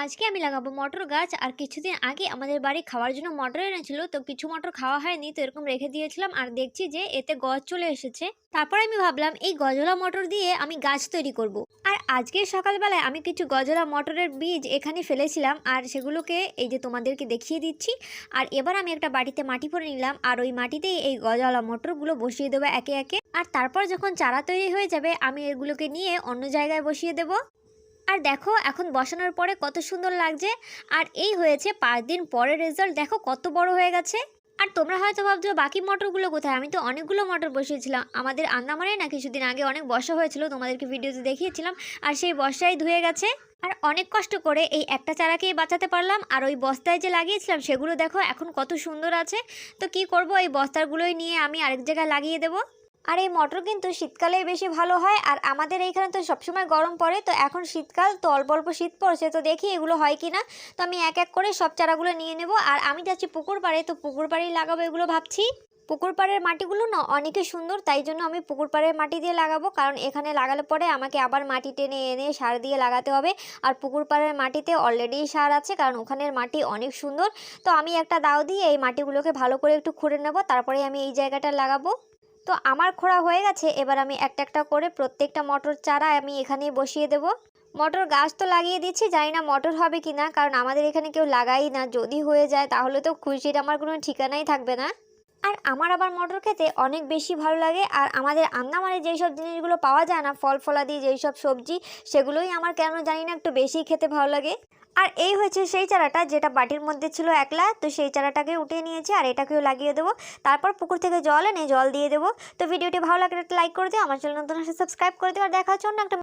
আজকে আমি লাগাবো মটর গাছ। আর কিছুদিন আগে আমাদের বাড়ি খাওয়ার জন্য মটর এনেছিল, তো কিছু মটর খাওয়া হয়নি, তো এরকম রেখে দিয়েছিলাম আর দেখছি যে এতে গজ চলে এসেছে। তারপর আমি ভাবলাম এই গজলা মটর দিয়ে আমি গাছ তৈরি করব। আর আজকে সকালবেলায় আমি কিছু গজলা মটরের বীজ এখানে ফেলেছিলাম আর সেগুলোকে এই যে তোমাদেরকে দেখিয়ে দিচ্ছি। আর এবার আমি একটা বাটিতে মাটি ভরে নিলাম আর ওই মাটিতেই এই গজলা মটরগুলো বসিয়ে দেবো একে একে। আর তারপর যখন চারা তৈরি হয়ে যাবে আমি এগুলোকে নিয়ে অন্য জায়গায় বসিয়ে দেবো। আর দেখো এখন বসানোর পরে কত সুন্দর লাগছে। আর এই হয়েছে 5 দিন পরের রেজাল্ট, দেখো কত বড় হয়ে গেছে। আর তোমরা হয়তো ভাবছো বাকি মটরগুলো কোথায়, আমি তো অনেকগুলো মটর বসিয়েছিলাম। আমাদের আন্দামানে না কিছুদিন আগে অনেক বর্ষা হয়েছিল, তোমাদেরকে ভিডিওতে দেখিয়েছিলাম। আর সেই বর্ষায় ধুয়ে গেছে। আর অনেক কষ্ট করে এই একটা চারাকেই বাঁচাতে পারলাম। আর ওই বস্তায় যে লাগিয়েছিলাম সেগুলো দেখো এখন কত সুন্দর আছে। তো কি করব, এই বস্তাগুলোই নিয়ে আমি আরেক জায়গায় লাগিয়ে দেবো। আর এই মটর কিন্তু শীতকালেই বেশি ভালো হয়। আর আমাদের এইখানে তো সবসময় গরম পড়ে, তো এখন শীতকাল, তো অল্প অল্প শীত পড়ছে, তো দেখি এগুলো হয় কি না। তো আমি এক এক করে সব চারাগুলো নিয়ে নেব। আর আমি যাচ্ছি পুকুর পাড়ে, তো পুকুর পাড়েই লাগাবো এগুলো ভাবছি। পুকুর পাড়ের মাটিগুলো না অনেকে সুন্দর, তাই জন্য আমি পুকুর পাড়ের মাটি দিয়ে লাগাবো। কারণ এখানে লাগালে পরে আমাকে আবার মাটি টেনে এনে সার দিয়ে লাগাতে হবে। আর পুকুর পাড়ের মাটিতে অলরেডি সার আছে, কারণ ওখানের মাটি অনেক সুন্দর। তো আমি একটা দাও দিয়ে এই মাটিগুলোকে ভালো করে একটু খুঁড়ে নেব, তারপরে আমি এই জায়গাটা লাগাবো। তো আমার খোঁড়া হয়ে গেছে, এবার আমি একটা একটা করে প্রত্যেকটা মটর চারা আমি এখানেই বসিয়ে দেব। মটর গাছ তো লাগিয়ে দিচ্ছি, জানি না মটর হবে কি না, কারণ আমাদের এখানে কেউ লাগাই না। যদি হয়ে যায় তাহলে তো খুশির আমার কোনো ঠিকানাই থাকবে না। আর আমার আবার মটর খেতে অনেক বেশি ভালো লাগে। আর আমাদের আন্দামানে যেই সব জিনিসগুলো পাওয়া যায় না, ফল ফলাদি যেই সব সবজি, সেগুলোই আমার কেন জানি না একটু বেশি খেতে ভালো লাগে। আর এই হয়েছে সেই চারাটা যেটা বাটির মধ্যে ছিল একলা, তো সেই চারাটাকে উঠিয়ে নিয়েছি আর এটাকেও লাগিয়ে দেবো। তারপর পুকুর থেকে জল এনে জল দিয়ে দেবো। তো ভিডিওটি ভালো লাগলে একটা লাইক করে দিও, আমার চ্যানেল নতুন আসলে সাবস্ক্রাইব করে দিও। আর দেখা হচ্ছে অন্য একটা